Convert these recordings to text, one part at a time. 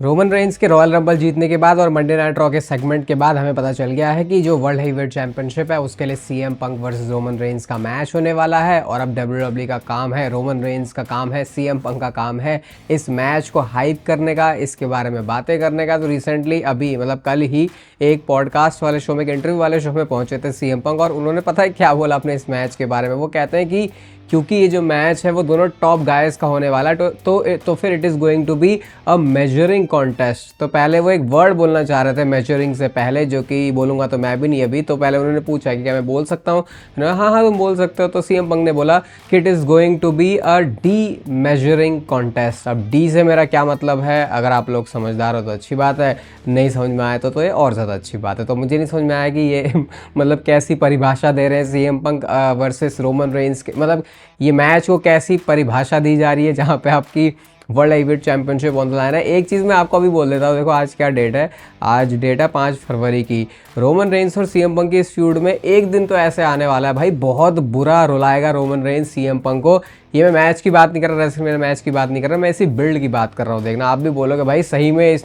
Roman Reigns के royal rumble जीतने के बाद और मंडे नाइट रॉ के सेगमेंट के बाद हमें पता चल गया है कि जो वर्ल्ड हेवीवेट चैंपियनशिप है उसके लिए CM Punk versus Roman Reigns का मैच होने वाला है। और अब डब्ल्यूडब्ल्यूई का काम है, रोमन रेंस का काम है, सीएम पंक का काम है इस मैच को हाइप करने का, इसके बारे में बातें करने का। तो रिसेंटली अभी मतलब कल ही एक पॉडकास्ट वाले शो में, एक इंटरव्यू वाले शो में पहुंचे थे सीएम पंक और उन्होंने पता है क्या बोला अपने इस मैच के बारे में। वो कहते हैं कि क्योंकि ये जो मैच है वो दोनों टॉप गायस का होने वाला है तो फिर it is going to be a measuring contest. तो पहले वो एक वर्ड बोलना चाह रहे थे मेजरिंग से पहले, जो कि बोलूँगा तो मैं भी नहीं अभी। तो पहले उन्होंने पूछा कि क्या मैं बोल सकता हूँ, हाँ हाँ तुम बोल सकते हो। तो सीएम पंक ने बोला कि it is going to be a D measuring contest. अब डी से मेरा क्या मतलब है, अगर आप लोग समझदार हो तो अच्छी बात है, नहीं समझ में आए तो ये और ज़्यादा अच्छी बात है। तो मुझे नहीं समझ में आया कि ये मतलब कैसी परिभाषा दे रहे हैं CM Punk versus Roman Reigns के, मतलब ये मैच को कैसी परिभाषा दी जा रही है जहाँ पे आपकी world heavyweight championship on the line है। एक चीज़ मैं आपको अभी बोल देता हूँ, देखो आज क्या डेट है, आज डेट है 5 फरवरी की। रोमन रेंस और सीएम पंक की इस फ्यूड में एक दिन तो ऐसे आने वाला है भाई, बहुत बुरा रुलाएगा रोमन रेंस सीएम पंक को। ये मैं मैच की बात नहीं कर रहा, मेरे मैच की बात नहीं कर रहा, मैं इसी बिल्ड की बात कर रहा हूँ। देखना आप भी बोलोगे भाई सही में इस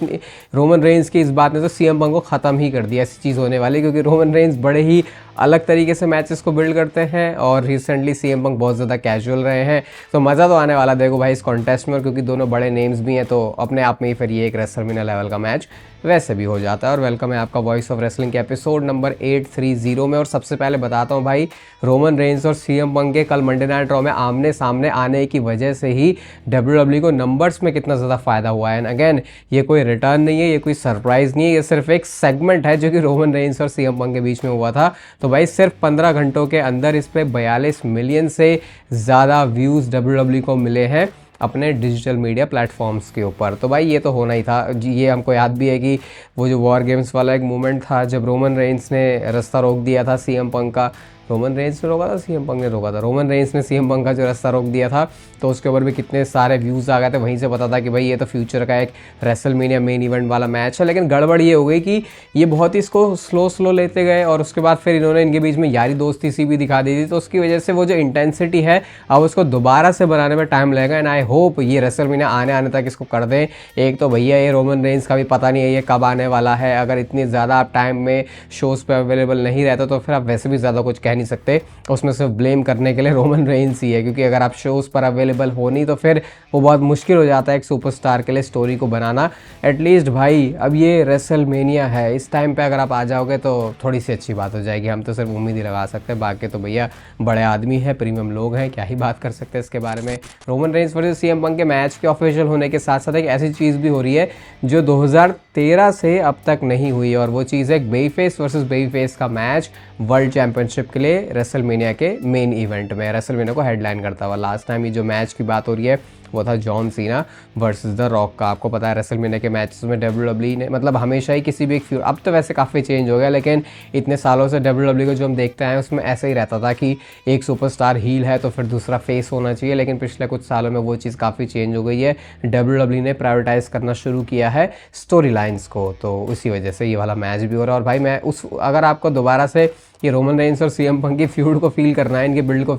रोमन रेंस की इस बात ने तो सीएम पंक को ख़त्म ही कर दिया, ऐसी चीज़ होने वाली। क्योंकि रोमन रेंस बड़े ही अलग तरीके से मैचेस को बिल्ड करते हैं और रिसेंटली सीएम पंक बहुत ज़्यादा कैजुअल रहे हैं। तो मज़ा तो आने वाला देखो भाई इस कॉन्टेस्ट में, क्योंकि दोनों बड़े नेम्स भी हैं तो अपने आप में ही फिर ये एक रेसलमेनिया लेवल का मैच वैसे भी हो जाता है। और वेलकम है आपका वॉइस ऑफ रेसलिंग के एपिसोड नंबर 830 में। और सबसे पहले बताता हूँ भाई, रोमन रेंस और सीएम पंक के कल मंडे नाइट रॉ में आमने सामने आने की वजह से ही डब्ल्यूडब्ल्यूई को नंबर्स में कितना ज़्यादा फायदा हुआ है। एंड अगेन ये कोई रिटर्न नहीं है, ये कोई सरप्राइज़ नहीं है, ये सिर्फ एक सेगमेंट है जो कि रोमन रेंस और सीएम पंक के बीच में हुआ था। तो भाई सिर्फ 15 घंटों के अंदर इस पर 42 मिलियन से ज़्यादा व्यूज़ डब्ल्यूडब्ल्यूई को मिले हैं अपने डिजिटल मीडिया प्लेटफॉर्म्स के ऊपर। तो भाई ये तो होना ही था। ये हमको याद भी है कि वो जो वॉर गेम्स वाला एक मोमेंट था जब रोमन रेंस ने रास्ता रोक दिया था सीएम पंक का, रोमन रेंस ने रोका था सीएम पंक ने रोका था, रोमन रेंस ने सीएम पंक का जो रास्ता रोक दिया था, तो उसके ऊपर भी कितने सारे व्यूज़ आ गए थे। वहीं से पता था कि भाई ये तो फ्यूचर का एक रेसलमेनिया मेन इवेंट वाला मैच है। लेकिन गड़बड़ ये हो गई कि ये बहुत ही इसको स्लो लेते गए और उसके बाद फिर इन्होंने इनके बीच में यारी दोस्ती सी भी दिखा दी थी। तो उसकी वजह से वो जो इंटेंसिटी है अब उसको दोबारा से बनाने में टाइम लगेगा। एंड आई होप ये रेसलमेनिया आने तक इसको कर दें। एक तो भैया ये रोमन रेंस का भी पता नहीं है ये कब आने वाला है। अगर इतनी ज़्यादा आप टाइम में शोज़ पे अवेलेबल नहीं रहते तो फिर आप वैसे भी ज़्यादा कुछ कह नहीं सकते, उसमें सिर्फ ब्लेम करने के लिए रोमन रेंस ही है। क्योंकि अगर आप शोज़ पर अवेलेबल हो नहीं तो फिर वो बहुत मुश्किल हो जाता है एक सुपरस्टार के लिए स्टोरी को बनाना। एटलीस्ट भाई अब ये रेसलमेनिया है, इस टाइम पे अगर आप आ जाओगे तो थोड़ी सी अच्छी बात हो जाएगी। हम तो सिर्फ उम्मीद ही लगा सकते हैं, बाकी तो भैया बड़े आदमी हैं, प्रीमियम लोग हैं, क्या ही बात कर सकते हैं इसके बारे में। Roman Reigns versus CM Punk के मैच के ऑफिशियल होने के साथ साथ एक ऐसी चीज़ भी हो रही है जो 2013 से अब तक नहीं हुई, और वो चीज़ है बेईफेस वर्सेस बेईफेस का मैच वर्ल्ड चैंपियनशिप के लिए रेसलमेनिया के मेन इवेंट में। रेसलमेनिया को हेडलाइन करता हुआ लास्ट टाइम ये जो मैच की बात हो रही है वो था John Cena versus the rock का। आपको पता है रेसलमेनिया के मैचेस में डब्ल्यूडब्ल्यूई ने मतलब हमेशा ही किसी भी एक फ्यूड, अब तो वैसे काफ़ी चेंज हो गया, लेकिन इतने सालों से डब्ल्यूडब्ल्यूई को जो हम देखते हैं उसमें ऐसा ही रहता था कि एक सुपरस्टार हील है तो फिर दूसरा फेस होना चाहिए। लेकिन पिछले कुछ सालों में वो चीज़ काफ़ी चेंज हो गई है। डब्ल्यूडब्ल्यूई ने प्रायोरिटाइज़ करना शुरू किया है स्टोरी लाइन्स को, तो उसी वजह से ये वाला मैच भी हो रहा है। और भाई मैं अगर आपको दोबारा से ये रोमन रेंस और सीएम पंक की फ्यूड को फील करना है, इनके बिल्ड को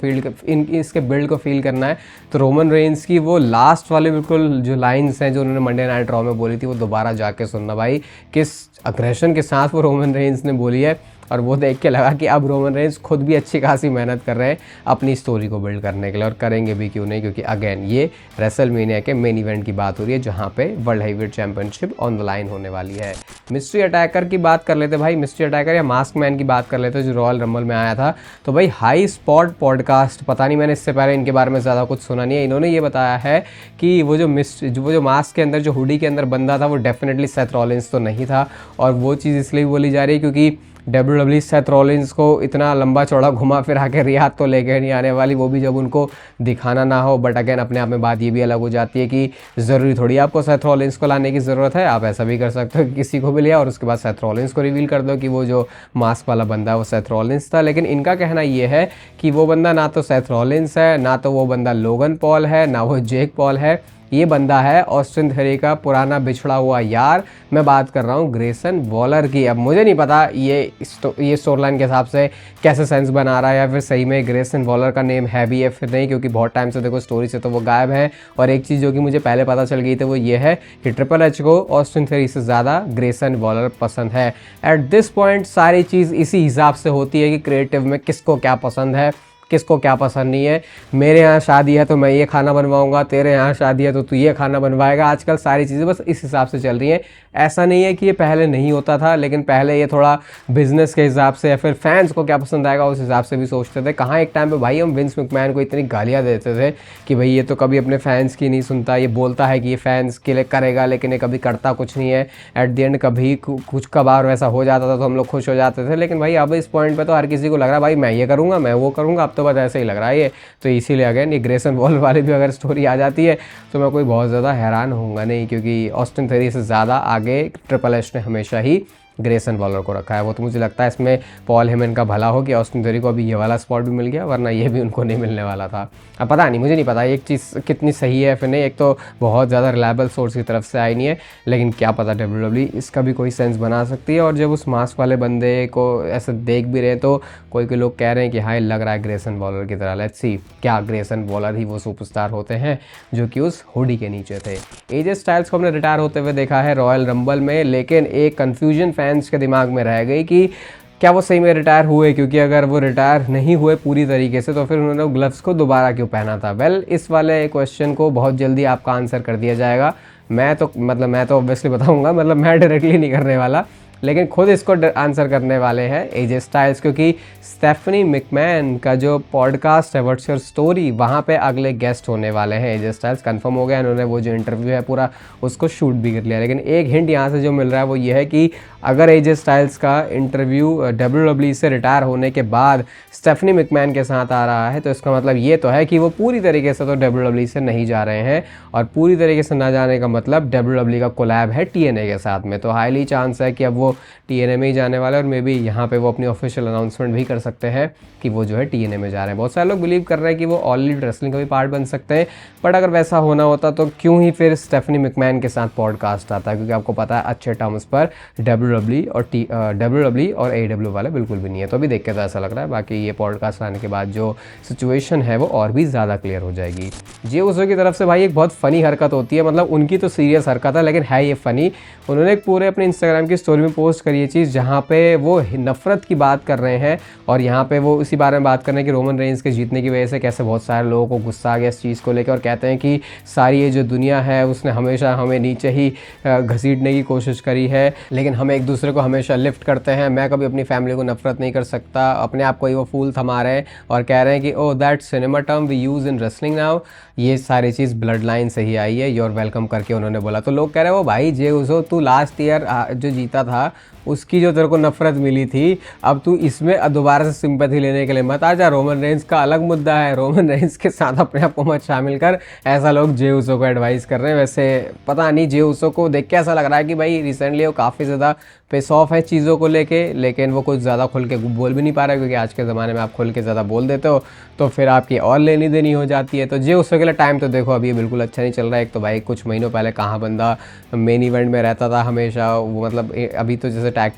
इसके बिल्ड को फील करना है, तो रोमन रेंस की वो लास्ट वाले बिल्कुल जो लाइंस हैं जो उन्होंने मंडे नाइट रॉ में बोली थी वो दोबारा जाके सुनना भाई, किस अग्रेशन के साथ वो रोमन रेंस ने बोली है। और वो देख के लगा कि अब रोमन रेंस खुद भी अच्छी खासी मेहनत कर रहे हैं अपनी स्टोरी को बिल्ड करने के लिए, और करेंगे भी क्यों नहीं, क्योंकि अगेन ये रेसलमेनिया के मेन इवेंट की बात हो रही है जहाँ पे world heavyweight championship on the line होने वाली है। मिस्ट्री अटैकर की बात कर लेते भाई, मिस्ट्री अटैकर या मास्क मैन की बात कर लेते जो रॉयल रंबल में आया था। तो भाई हाई स्पॉट पॉडकास्ट, पता नहीं मैंने इससे पहले इनके बारे में ज़्यादा कुछ सुना नहीं है, इन्होंने ये बताया है कि वो जो मास्क के अंदर जो हुडी के अंदर बंदा था वो डेफिनेटली सेथ रॉलिंस तो नहीं था। और वो चीज़ इसलिए बोली जा रही है क्योंकि डब्ल्यूडब्ल्यूई सेथ रॉलिंस को इतना लंबा चौड़ा घुमा फिरा के रियाद तो लेके नहीं आने वाली, वो भी जब उनको दिखाना ना हो। बट अगेन अपने आप में बात ये भी अलग हो जाती है कि ज़रूरी थोड़ी आपको सेथ रॉलिंस को लाने की ज़रूरत है, आप ऐसा भी कर सकते हो कि किसी को भी लिया और उसके बाद सेथ रॉलिंस को रिवील कर दो कि वो जो मास्क वाला बंदा है वो सेथ रॉलिंस था। लेकिन इनका कहना ये है कि वो बंदा ना तो सेथ रॉलिंस है, ना तो वो बंदा लोगन पॉल है, ना वो जेक पॉल है, ये बंदा है ऑस्टिन थ्योरी का पुराना बिछड़ा हुआ यार। मैं बात कर रहा हूँ ग्रेसन वॉलर की। अब मुझे नहीं पता ये स्टोरी लाइन के हिसाब से कैसे सेंस बना रहा है, या फिर सही में ग्रेसन वॉलर का नेम है भी या फिर नहीं, क्योंकि बहुत टाइम से देखो स्टोरी से तो वो गायब है। और एक चीज़ जो कि मुझे पहले पता चल गई थी वो ये है कि ट्रिपल एच को ऑस्टिन थ्योरी से ज़्यादा ग्रेसन वॉलर पसंद है। एट दिस पॉइंट सारी चीज़ इसी हिसाब से होती है कि क्रिएटिव में किसको क्या पसंद है, किसको क्या पसंद नहीं है। मेरे यहाँ शादी है तो मैं ये खाना बनवाऊंगा, तेरे यहाँ शादी है तो तू ये खाना बनवाएगा। आजकल सारी चीज़ें बस इस हिसाब से चल रही हैं। ऐसा नहीं है कि ये पहले नहीं होता था, लेकिन पहले ये थोड़ा बिजनेस के हिसाब से या फिर फैंस को क्या पसंद आएगा उस हिसाब से भी सोचते थे। कहाँ एक टाइम पे भाई हम विंस मैकमैन को इतनी गालियाँ देते थे कि भाई ये तो कभी अपने फैंस की नहीं सुनता, ये बोलता है कि ये फैंस के लिए करेगा लेकिन ये कभी करता कुछ नहीं है। एट द एंड कभी कुछ कबार वैसा हो जाता था तो हम लोग खुश हो जाते थे। लेकिन भाई अब इस पॉइंट पर तो हर किसी को लग रहा है भाई मैं ये करूँगा, मैं वो करूँगा, अब तो बस ऐसे ही लग रहा है ये। तो इसीलिए अगेन ये ग्रेसन वॉल वाली भी अगर स्टोरी आ जाती है तो मैं कोई बहुत ज़्यादा हैरान होऊंगा नहीं, क्योंकि ऑस्टिन थ्योरी से ज़्यादा आगे ट्रिपल एच ने हमेशा ही ग्रेसन वॉलर को रखा है। वो तो मुझे लगता है इसमें पॉल हेमन का भला हो कि ऑस्टिन थ्योरी को अभी ये वाला स्पॉट भी मिल गया, वरना ये भी उनको नहीं मिलने वाला था। अब पता नहीं, मुझे नहीं पता एक चीज़ कितनी सही है फिर नहीं। एक तो बहुत ज़्यादा रिलायबल सोर्स की तरफ से आई नहीं है, लेकिन क्या पता WWE इसका भी कोई सेंस बना सकती है। और जब उस मास्क वाले बंदे को ऐसे देख भी रहे तो कोई लोग कह रहे हैं कि हाँ लग रहा है ग्रेसन वॉलर की तरह। लेट्स सी क्या ग्रेसन वॉलर ही वो सुपरस्टार होते हैं जो कि उस हुडी के नीचे थे। एजे स्टाइल्स को हमने रिटायर होते हुए देखा है रॉयल रंबल में, लेकिन एक कन्फ्यूजन फैंस के दिमाग में रह गई कि क्या वो सही में रिटायर हुए, क्योंकि अगर वो रिटायर नहीं हुए पूरी तरीके से तो फिर उन्होंने ग्लव्स को दोबारा क्यों पहना था। वेल इस वाले क्वेश्चन को बहुत जल्दी आपका आंसर कर दिया जाएगा। मैं तो ऑब्वियसली बताऊंगा, मैं डायरेक्टली नहीं करने वाला, लेकिन खुद इसको आंसर करने वाले हैं एजे स्टाइल्स, क्योंकि स्टेफनी मैकमैन का जो पॉडकास्ट है व्हाट्स योर स्टोरी, वहाँ पे अगले गेस्ट होने वाले हैं एजे स्टाइल्स। कंफर्म हो गया, इन्होंने वो जो इंटरव्यू है पूरा उसको शूट भी कर लिया। लेकिन एक हिंट यहाँ से जो मिल रहा है वो ये है कि अगर एजे स्टाइल्स का इंटरव्यू WWE से रिटायर होने के बाद स्टेफनी मैकमैन के साथ आ रहा है तो इसका मतलब ये तो है कि वो पूरी तरीके से तो WWE से नहीं जा रहे हैं, और पूरी तरीके से ना जाने का मतलब WWE का कोलैब है TNA के साथ में। तो हाईली चांस है कि अब वो TNA में ही जाने वाला है, और मे बी यहाँ पे वो अपनी ऑफिशियल अनाउंसमेंट भी कर सकते हैं कि वो जो है TNA में जा रहे हैं। बहुत सारे लोग बिलीव कर रहे हैं कि वो ऑल एलिट रेसलिंग का भी पार्ट बन सकते हैं, बट अगर वैसा होना होता तो क्यों ही फिर स्टेफनी मैकमैन के साथ पॉडकास्ट आता, क्योंकि आपको पता है अच्छे टर्म्स पर WWE और AEW वाले बिल्कुल भी नहीं है। तो अभी देख के तो ऐसा लग रहा है, बाकी ये पॉडकास्ट आने के बाद जो सिचुएशन है वो और भी ज़्यादा क्लियर हो जाएगी। जे उसो की तरफ से भाई एक बहुत फ़नी हरकत होती है, मतलब उनकी तो सीरियस हरकत है लेकिन है ये फ़नी। उन्होंने एक पूरे अपने इंस्टाग्राम की स्टोरी में पोस्ट करी ये चीज़ जहाँ पे वो नफ़रत की बात कर रहे हैं, और यहाँ पे वो इसी बारे में बात कर रहे हैं कि रोमन रेंज के जीतने की वजह से कैसे बहुत सारे लोगों को गुस्सा आ गया इस चीज़ को लेकर, और कहते हैं कि सारी ये जो दुनिया है उसने हमेशा हमें नीचे ही घसीटने की कोशिश करी है, लेकिन हम एक दूसरे को हमेशा लिफ्ट करते हैं। मैं कभी अपनी फैमिली को नफरत नहीं कर सकता। अपने आप को ही वो फूल थमा रहे हैं और कह रहे हैं कि oh that cinema term we use in wrestling now, ये सारी चीज़ ब्लड लाइन से ही आई है, योर वेलकम करके उन्होंने बोला। तो लोग कह रहे हैं वो भाई जे उसो तू लास्ट ईयर जो जीता था उसकी जो तेरे को नफरत मिली थी, अब तू इसमें दोबारा से सिंपैथी लेने के लिए मत आ जा। रोमन रेंज का अलग मुद्दा है, रोमन रेंज के साथ अपने आप को मत शामिल कर, ऐसा लोग जे उसो को एडवाइस कर रहे हैं। वैसे पता नहीं जे उसो को देख के ऐसा लग रहा है कि भाई रिसेंटली वो काफ़ी ज़्यादा पेस ऑफ है चीज़ों को लेके, लेकिन वो कुछ ज़्यादा खुल के बोल भी नहीं पा रहा है, क्योंकि आज के ज़माने में आप खुल के ज़्यादा बोल देते हो तो फिर आपकी और लेनी देनी हो जाती है। तो जे उसो के लिए टाइम तो देखो अभी बिल्कुल अच्छा नहीं चल रहा है। एक तो भाई कुछ महीनों पहले कहाँ बंदा मेन इवेंट में रहता था हमेशा, वो मतलब अभी तो जैसे टैग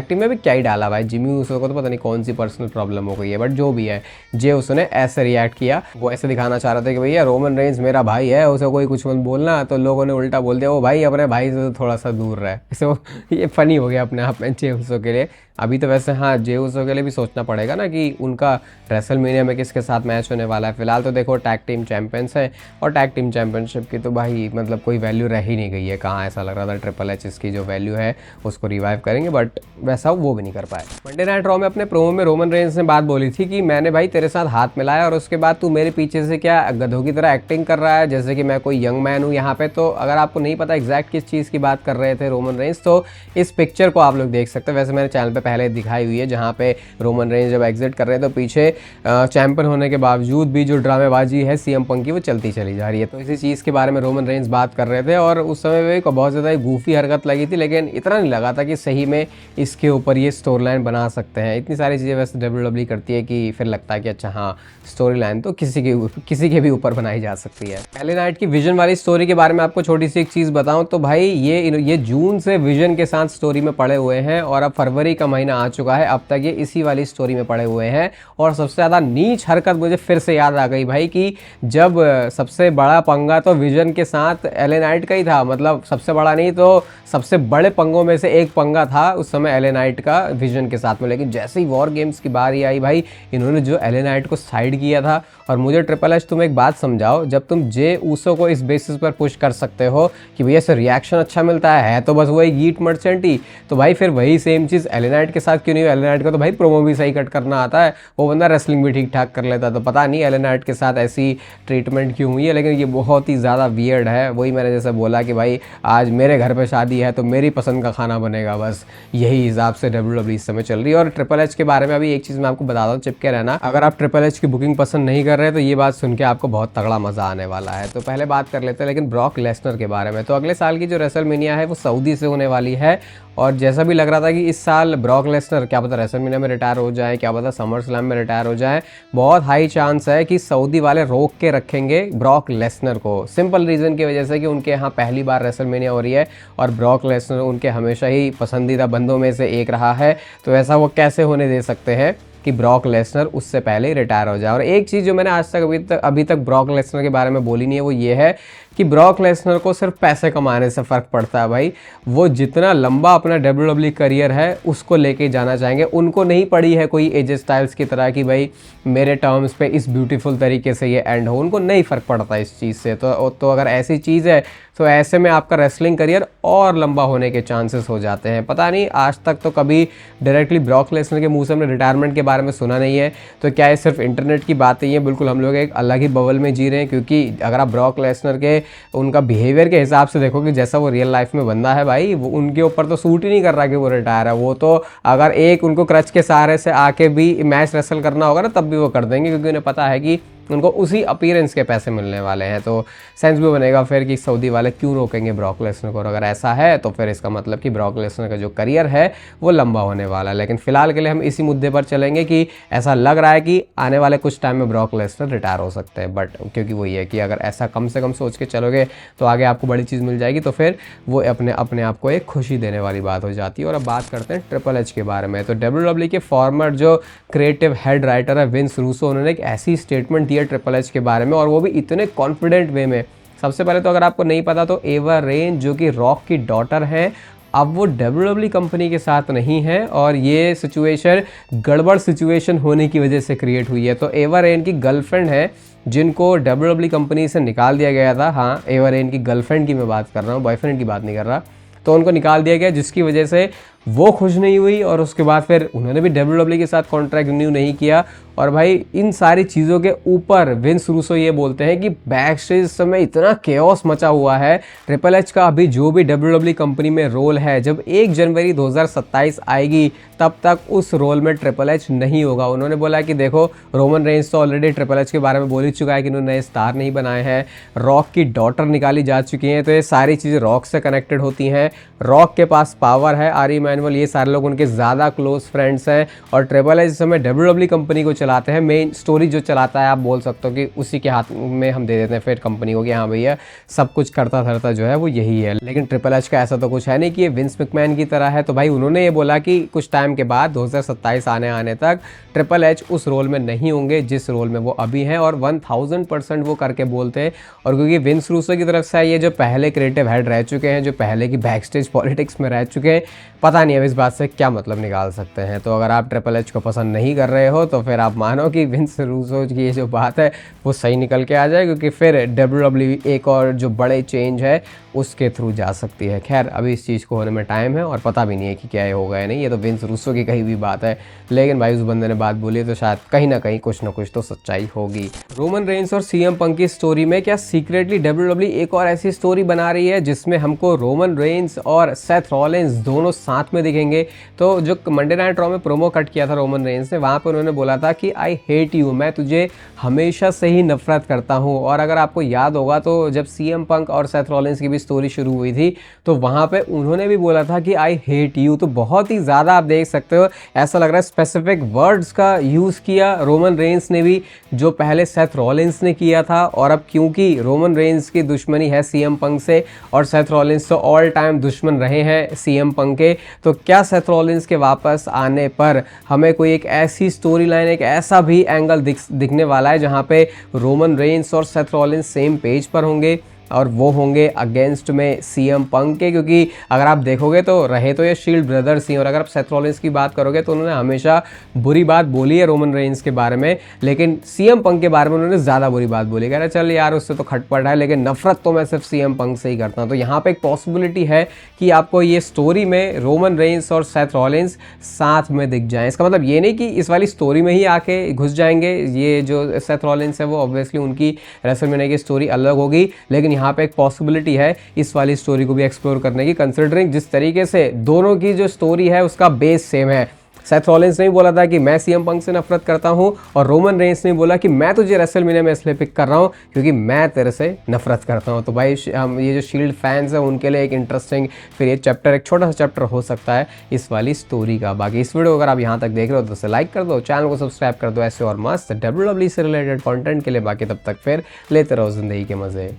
टीम में भी क्या ही डाला भाई, जिमी उसो को तो पता नहीं कौन सी पर्सनल प्रॉब्लम हो गई है, बट जो भी है जे उसने ऐसे रिएक्ट किया, वो ऐसे दिखाना चाह रहा था कि भैया रोमन रेंज मेरा भाई है, उसे कोई कुछ मत बोलना, तो लोगों ने उल्टा बोल दिया वो भाई अपने भाई से तो थोड़ा सा दूर रहे। सो ये फनी हो गया अपने आप में जे उसो के लिए। अभी तो वैसे हाँ जे उसो के लिए भी सोचना पड़ेगा ना कि उनका रेसलमेनिया में किसके साथ मैच होने वाला है। फिलहाल तो देखो टैग टीम चैंपियंस है, और टैग टीम चैंपियनशिप की तो भाई मतलब कोई वैल्यू रह ही नहीं गई है। कहाँ ऐसा लग रहा था ट्रिपल एच इसकी जो वैल्यू है उसको रिवाइव करेंगे, बट वैसा वो भी नहीं कर पाए। मंडे नाइट रॉ में अपने प्रोमो में रोमन रेंज ने बात बोली थी कि मैंने भाई तेरे साथ हाथ मिलाया और उसके बाद तू मेरे पीछे से क्या गधों की तरह एक्टिंग कर रहा है जैसे कि मैं कोई यंग मैन हूँ यहाँ पे। तो अगर आपको नहीं पता एग्जैक्ट किस चीज़ की बात कर रहे थे रोमन रेंज, तो इस पिक्चर को आप लोग देख सकते हैं। वैसे मैंने चैनल पे पहले दिखाई हुई है जहाँ पे रोमन रेंज जब एग्जिट कर रहे हैं तो पीछे चैंपियन होने के बावजूद भी जो ड्रामेबाजी है CM पंक की वो चलती चली जा रही है। तो इसी चीज़ के बारे में रोमन रेंज बात कर रहे थे, और उस समय भी बहुत ज़्यादा गूफी हरकत लगी थी, लेकिन इतना नहीं लगा था कि सही सही में इसके ऊपर ये स्टोरी लाइन बना सकते हैं। इतनी सारी चीज़ें वैसे WWE करती है कि फिर लगता है कि अच्छा हाँ, स्टोरी लाइन तो किसी के भी ऊपर बनाई जा सकती है। LA नाइट की विजन वाली स्टोरी के बारे में आपको छोटी सी एक चीज़ बताऊं तो भाई ये जून से विजन के साथ स्टोरी में पड़े हुए हैं और अब फरवरी का महीना आ चुका है, अब तक ये इसी वाली स्टोरी में पड़े हुए हैं। और सबसे ज़्यादा नीच हरकत मुझे फिर से याद आ गई भाई कि जब सबसे बड़ा पंगा तो विजन के साथ LA नाइट का ही था, मतलब सबसे बड़ा नहीं तो सबसे बड़े पंगों में से एक पंगा था उस समय LA नाइट का विजन के साथ में। लेकिन जैसे ही वॉर गेम्स की बारी आई भाई, इन्होंने जो LA नाइट को साइड किया था। और मुझे ट्रिपल एच तुम एक बात समझाओ, जब तुम जे ऊसो को इस बेसिस पर पुश कर सकते हो कि भैया से रिएक्शन अच्छा मिलता है तो बस वही गीट मर्चेंट ही, तो भाई फिर वही सेम चीज़ LA नाइट के साथ क्यों नहीं? LA नाइट को तो भाई प्रोमो भी सही कट करना आता है, वो बंदा रेसलिंग भी ठीक ठाक कर लेता है। तो पता नहीं LA नाइट के साथ ऐसी ट्रीटमेंट क्यों हुई है, लेकिन ये बहुत ही ज़्यादा वियर्ड है। वही मैंने जैसे बोला कि भाई आज मेरे घर पर शादी है तो मेरी पसंद का खाना बनेगा, बस यही हिसाब से WWE इस समय चल रही है। और ट्रिपल एच के बारे में अभी एक चीज़ मैं आपको बता दूँ, चिपके रहना, अगर आप ट्रिपल एच की बुकिंग पसंद नहीं कर रहे तो ये बात सुन के आपको बहुत तगड़ा मजा आने वाला है। तो पहले बात कर लेते हैं लेकिन ब्रॉक लेसनर के बारे में। तो अगले साल की जो रेसलमेनिया है वो सऊदी से होने वाली है, और जैसा भी लग रहा था कि इस साल ब्रॉक लेसनर क्या पता रेसलमेनिया में रिटायर हो जाए, क्या पता समर स्लैम में रिटायर हो जाए। बहुत हाई चांस है कि सऊदी वाले रोक के रखेंगे ब्रॉक लेसनर को, सिंपल रीज़न की वजह से कि उनके यहाँ पहली बार रेसलमेनिया हो रही है और ब्रॉक लेसनर उनके हमेशा ही पसंदीदा बंदों में से एक रहा है। तो ऐसा वो कैसे होने दे सकते हैं कि ब्रॉक लेसनर उससे पहले ही रिटायर हो जाए। और एक चीज़ जो मैंने आज तक अभी तक ब्रॉक लेसनर के बारे में बोली नहीं है, वो ये है कि ब्रॉक लेसनर को सिर्फ पैसे कमाने से फ़र्क पड़ता है भाई। वो जितना लंबा अपना WWE करियर है उसको लेके जाना चाहेंगे। उनको नहीं पड़ी है कोई एजे स्टाइल्स की तरह कि भाई मेरे टर्म्स पे इस ब्यूटीफुल तरीके से ये एंड हो, उनको नहीं फ़र्क पड़ता इस चीज़ से। तो अगर ऐसी चीज़ है तो ऐसे में आपका रेसलिंग करियर और लंबा होने के चांसेस हो जाते हैं। पता नहीं, आज तक तो कभी डायरेक्टली ब्रॉक लेसनर के मुंह से हमने रिटायरमेंट के बारे में सुना नहीं है। तो क्या ये सिर्फ इंटरनेट की बात ही है? बिल्कुल हम लोग एक अलग ही बबल में जी रहे हैं, क्योंकि अगर आप ब्रॉक लेसनर के उनका बिहेवियर के हिसाब से देखो कि जैसा वो रियल लाइफ में बंदा है भाई, वो उनके ऊपर तो सूट ही नहीं कर रहा कि वो रिटायर है। वो तो अगर एक उनको क्रच के सहारे से आके भी मैच रेसल करना होगा ना तब भी वो कर देंगे, क्योंकि उन्हें पता है कि उनको उसी अपीयरेंस के पैसे मिलने वाले हैं। तो सेंस भी बनेगा फिर कि सऊदी वाले क्यों रोकेंगे ब्रॉक लेसनर को। और अगर ऐसा है तो फिर इसका मतलब कि ब्रॉक लेसनर का जो करियर है वो लंबा होने वाला है। लेकिन फिलहाल के लिए हम इसी मुद्दे पर चलेंगे कि ऐसा लग रहा है कि आने वाले कुछ टाइम में ब्रॉक लेसनर रिटायर हो सकते हैं। बट क्योंकि वही है कि अगर ऐसा कम से कम सोच के चलोगे तो आगे आपको बड़ी चीज़ मिल जाएगी, तो फिर वो अपने आप को एक खुशी देने वाली बात हो जाती है। और अब बात करते हैं ट्रिपल एच के बारे में। तो WWE के फॉर्मर जो क्रिएटिव हेड राइटर है विंस रूसो, उन्होंने एक ऐसी स्टेटमेंट दी है ट्रिपल एच के बारे में, और वो भी इतने कॉन्फिडेंट वे में। सबसे पहले तो अगर आपको नहीं पता तो एवा रेन जो कि रॉक की डॉटर हैं, अब वो WWE कंपनी के साथ नहीं है, और ये सिचुएशन गड़बड़ सिचुएशन होने की वजह से क्रिएट हुई है। तो एवा रेन की गर्लफ्रेंड है जिनको WWE कंपनी से निकाल दिया गया था। हाँ, एवा रेन की गर्लफ्रेंड की मैं बात कर रहा हूँ, बॉयफ्रेंड की बात नहीं कर रहा। तो उनको निकाल दिया गया जिसकी वजह से वो खुश नहीं हुई, और उसके बाद फिर उन्होंने भी WWE के साथ कॉन्ट्रैक्ट रिन्यू नहीं किया। और भाई इन सारी चीज़ों के ऊपर विंस रूसो ये बोलते हैं कि बैक स्टेज समय इतना केओस मचा हुआ है। ट्रिपल एच का अभी जो भी WWE कंपनी में रोल है, जब 1 जनवरी 2027 आएगी तब तक उस रोल में ट्रिपल एच नहीं होगा। उन्होंने बोला कि देखो, रोमन रेंस तो ऑलरेडी ट्रिपल एच के बारे में बोल ही चुका है कि उन्होंने नए स्टार नहीं बनाए हैं, रॉक की डॉटर निकाली जा चुकी हैं, तो ये सारी चीज़ें रॉक से कनेक्टेड होती हैं। रॉक के पास पावर है, आर इमैनुअल, ये सारे लोग उनके ज़्यादा क्लोज फ्रेंड्स हैं। और ट्रिपल एच इस समय WWE कंपनी को चलाते हैं, मेन स्टोरी जो चलाता है आप बोल सकते हो कि उसी के हाथ में हम दे देते हैं फिर कंपनी को कि हाँ भैया सब कुछ करता धरता जो है वो यही है। लेकिन ट्रिपल एच का ऐसा तो कुछ है नहीं कि ये विंस मैकमैन की तरह है। तो भाई उन्होंने ये बोला कि कुछ टाइम के बाद 2027 आने तक ट्रिपल एच उस रोल में नहीं होंगे जिस रोल में वो अभी हैं, और 1000% वो करके बोलते हैं। और क्योंकि विंस रूसो की तरफ से ये जो पहले क्रिएटिव हेड रह चुके हैं, जो पहले की बैक स्टेज पॉलिटिक्स में रह चुके हैं, पता नहीं अब इस बात से क्या मतलब निकाल सकते हैं। तो अगर आप ट्रिपल एच को पसंद नहीं कर रहे हो तो फिर आप मानो कि विंस रूसो की ये जो बात है वो सही निकल के आ जाए, क्योंकि फिर WWE एक और जो बड़े चेंज है उसके थ्रू जा सकती है। खैर अभी इस चीज़ को होने में टाइम है और पता भी नहीं है कि क्या होगा या नहीं, ये तो विंस रूसो की कही भी बात है। लेकिन भाई उस बंदे ने बात बोली है तो शायद कहीं ना कहीं कुछ ना कुछ तो सच्चाई होगी। रोमन रेंस और CM पंक की स्टोरी में क्या सीक्रेटली WWE एक और ऐसी स्टोरी बना रही है जिसमें हमको रोमन रेंस और सेथ रॉलिंस दोनों साथ साथ में दिखेंगे। तो जो मंडे नाइट रॉ में प्रोमो कट किया था रोमन रेंस ने, वहाँ पर उन्होंने बोला था कि आई हेट यू, मैं तुझे हमेशा से ही नफरत करता हूँ। और अगर आपको याद होगा तो जब सीएम पंक और सेथ रॉलिंस की भी स्टोरी शुरू हुई थी तो वहाँ पे उन्होंने भी बोला था कि आई हेट यू। तो बहुत ही ज़्यादा आप देख सकते हो, ऐसा लग रहा है स्पेसिफिक वर्ड्स का यूज़ किया रोमन रेंस ने भी, जो पहले सेथ रॉलिंस ने किया था। और अब क्योंकि रोमन रेंस की दुश्मनी है सीएम पंक से और सेथ रॉलिंस तो ऑल टाइम दुश्मन रहे हैं सीएम पंक के, तो क्या सेथ रॉलिंस के वापस आने पर हमें कोई एक ऐसी स्टोरी लाइन, एक ऐसा भी एंगल दिखने वाला है जहां पे रोमन रेंस और सेथ रॉलिंस सेम पेज पर होंगे और वो होंगे अगेंस्ट में सीएम पंक के। क्योंकि अगर आप देखोगे तो रहे तो ये शील्ड ब्रदर्स ही, और अगर आप सेथ रॉलिंस की बात करोगे तो उन्होंने हमेशा बुरी बात बोली है रोमन रेंस के बारे में, लेकिन सीएम पंक के बारे में उन्होंने ज़्यादा बुरी बात बोली। कह रहे चल यार उससे तो खटपट है, लेकिन नफरत तो मैं सिर्फ सीएम पंक से ही करता हूँ। तो यहाँ पर एक पॉसिबिलिटी है कि आपको ये स्टोरी में रोमन रेंस और सेथ रॉलिंस साथ में दिख जाए। इसका मतलब ये नहीं कि इस वाली स्टोरी में ही आके घुस जाएंगे। ये जो सेथ रॉलिंस है वो ऑब्वियसली उनकी रेसलमेनिया की स्टोरी अलग होगी, लेकिन यहाँ पे एक पॉसिबिलिटी है इस वाली स्टोरी को भी एक्सप्लोर करने की, कंसिडरिंग जिस तरीके से दोनों की जो स्टोरी है उसका बेस सेम है। सेथ रॉलिंस ने भी बोला था कि मैं सीएम पंक से नफरत करता हूं, और रोमन रेंस ने बोला कि मैं तुझे रेसलमेनिया में इसलिए पिक कर रहा हूं क्योंकि मैं तेरे से नफरत करता हूं। तो भाई हम ये जो शील्ड फैंस हैं उनके लिए एक इंटरेस्टिंग फिर ये चैप्टर, एक छोटा सा चैप्टर हो सकता है इस वाली स्टोरी का। बाकी इस वीडियो अगर आप यहाँ तक देख रहे हो तो उसे लाइक कर दो, चैनल को सब्सक्राइब कर दो ऐसे और मस्त WWE से रिलेटेड कॉन्टेंट के लिए। बाकी तब तक फिर लेते रहो जिंदगी के मजे।